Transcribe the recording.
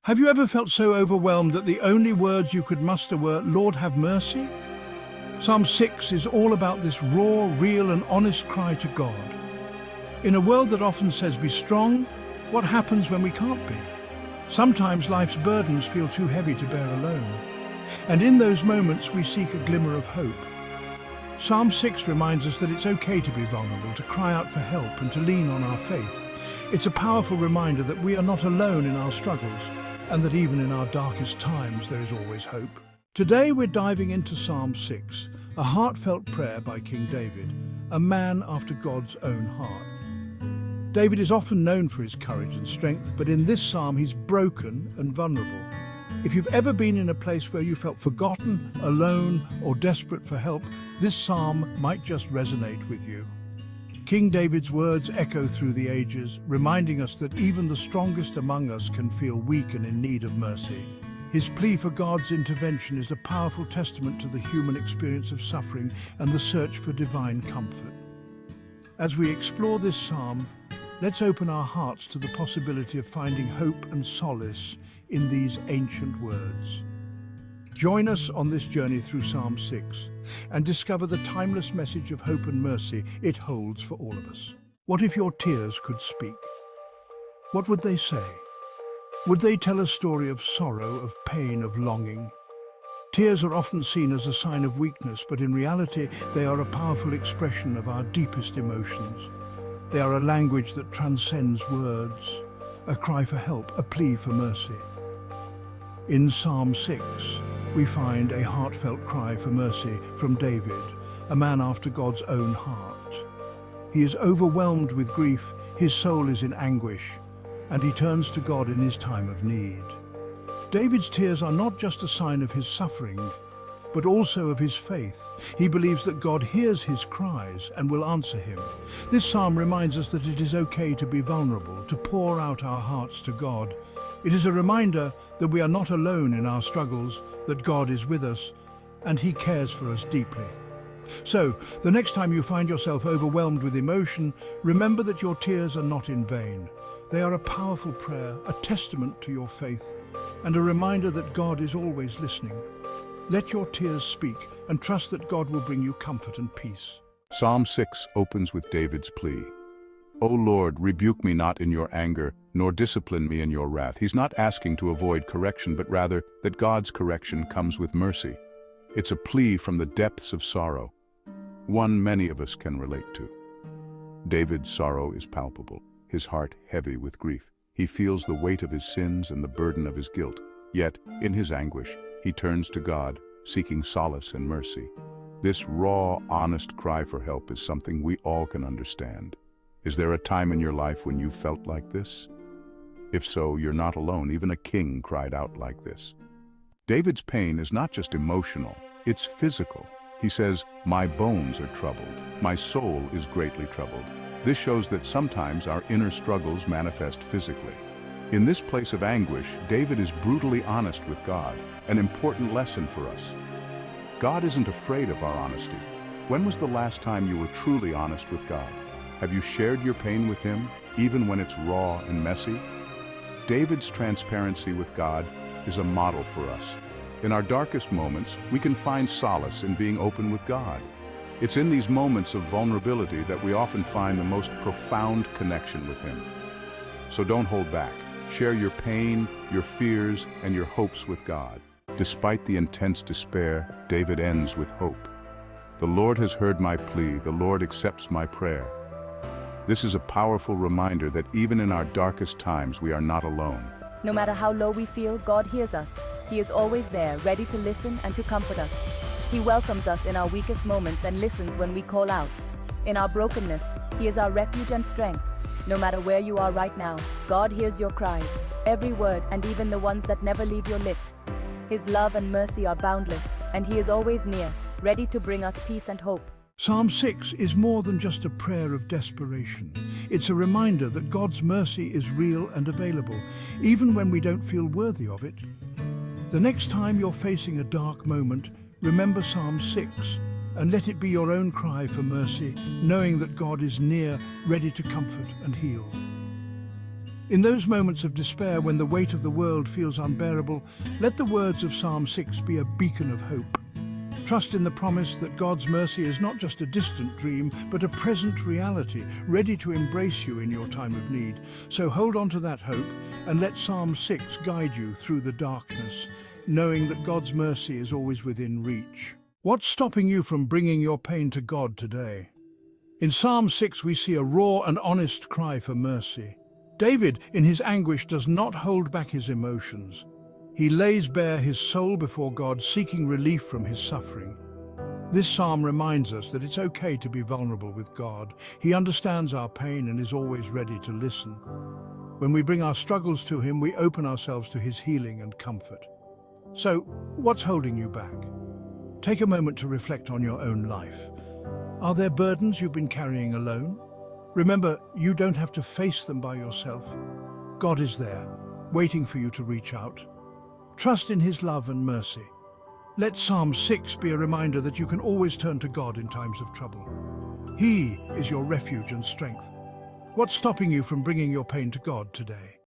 Have you ever felt so overwhelmed that the only words you could muster were, "Lord, have mercy"? Psalm 6 is all about this raw, real and honest cry to God. In a world that often says, "Be strong," what happens when we can't be? Sometimes life's burdens feel too heavy to bear alone. And in those moments we seek a glimmer of hope. Psalm 6 reminds us that it's okay to be vulnerable, to cry out for help and to lean on our faith. It's a powerful reminder that we are not alone in our struggles, and that even in our darkest times there is always hope. Today we're diving into Psalm 6, a heartfelt prayer by King David, a man after God's own heart. David is often known for his courage and strength, but in this psalm he's broken and vulnerable. If you've ever been in a place where you felt forgotten, alone, or desperate for help, this psalm might just resonate with you. King David's words echo through the ages, reminding us that even the strongest among us can feel weak and in need of mercy. His plea for God's intervention is a powerful testament to the human experience of suffering and the search for divine comfort. As we explore this psalm, let's open our hearts to the possibility of finding hope and solace in these ancient words. Join us on this journey through Psalm 6 and discover the timeless message of hope and mercy it holds for all of us. What if your tears could speak? What would they say? Would they tell a story of sorrow, of pain, of longing? Tears are often seen as a sign of weakness, but in reality they are a powerful expression of our deepest emotions. They are a language that transcends words, a cry for help, a plea for mercy. In Psalm 6, we find a heartfelt cry for mercy from David, a man after God's own heart. He is overwhelmed with grief, his soul is in anguish, and he turns to God in his time of need. David's tears are not just a sign of his suffering, but also of his faith. He believes that God hears his cries and will answer him. This psalm reminds us that it is okay to be vulnerable, to pour out our hearts to God. It is a reminder that we are not alone in our struggles, that God is with us, and he cares for us deeply. So, the next time you find yourself overwhelmed with emotion, remember that your tears are not in vain. They are a powerful prayer, a testament to your faith, and a reminder that God is always listening. Let your tears speak, and trust that God will bring you comfort and peace. Psalm 6 opens with David's plea. O Lord, rebuke me not in your anger, nor discipline me in your wrath. He's not asking to avoid correction, but rather that God's correction comes with mercy. It's a plea from the depths of sorrow, one many of us can relate to. David's sorrow is palpable, his heart heavy with grief. He feels the weight of his sins and the burden of his guilt. Yet, in his anguish, he turns to God, seeking solace and mercy. This raw, honest cry for help is something we all can understand. Is there a time in your life when you felt like this? If so, you're not alone. Even a king cried out like this. David's pain is not just emotional, it's physical. He says, "My bones are troubled. My soul is greatly troubled." This shows that sometimes our inner struggles manifest physically. In this place of anguish, David is brutally honest with God, an important lesson for us. God isn't afraid of our honesty. When was the last time you were truly honest with God? Have you shared your pain with him, even when it's raw and messy? David's transparency with God is a model for us. In our darkest moments, we can find solace in being open with God. It's in these moments of vulnerability that we often find the most profound connection with him. So don't hold back. Share your pain, your fears, and your hopes with God. Despite the intense despair, David ends with hope. The Lord has heard my plea. The Lord accepts my prayer. This is a powerful reminder that even in our darkest times, we are not alone. No matter how low we feel, God hears us. He is always there, ready to listen and to comfort us. He welcomes us in our weakest moments and listens when we call out. In our brokenness, he is our refuge and strength. No matter where you are right now, God hears your cries, every word, and even the ones that never leave your lips. His love and mercy are boundless, and he is always near, ready to bring us peace and hope. Psalm 6 is more than just a prayer of desperation. It's a reminder that God's mercy is real and available, even when we don't feel worthy of it. The next time you're facing a dark moment, remember Psalm 6 and let it be your own cry for mercy, knowing that God is near, ready to comfort and heal. In those moments of despair when the weight of the world feels unbearable, let the words of Psalm 6 be a beacon of hope. Trust in the promise that God's mercy is not just a distant dream, but a present reality, ready to embrace you in your time of need. So hold on to that hope and let Psalm 6 guide you through the darkness, knowing that God's mercy is always within reach. What's stopping you from bringing your pain to God today? In Psalm 6 we see a raw and honest cry for mercy. David, in his anguish, does not hold back his emotions. He lays bare his soul before God, seeking relief from his suffering. This psalm reminds us that it's okay to be vulnerable with God. He understands our pain and is always ready to listen. When we bring our struggles to him, we open ourselves to his healing and comfort. So, what's holding you back? Take a moment to reflect on your own life. Are there burdens you've been carrying alone? Remember, you don't have to face them by yourself. God is there, waiting for you to reach out. Trust in his love and mercy. Let Psalm 6 be a reminder that you can always turn to God in times of trouble. He is your refuge and strength. What's stopping you from bringing your pain to God today?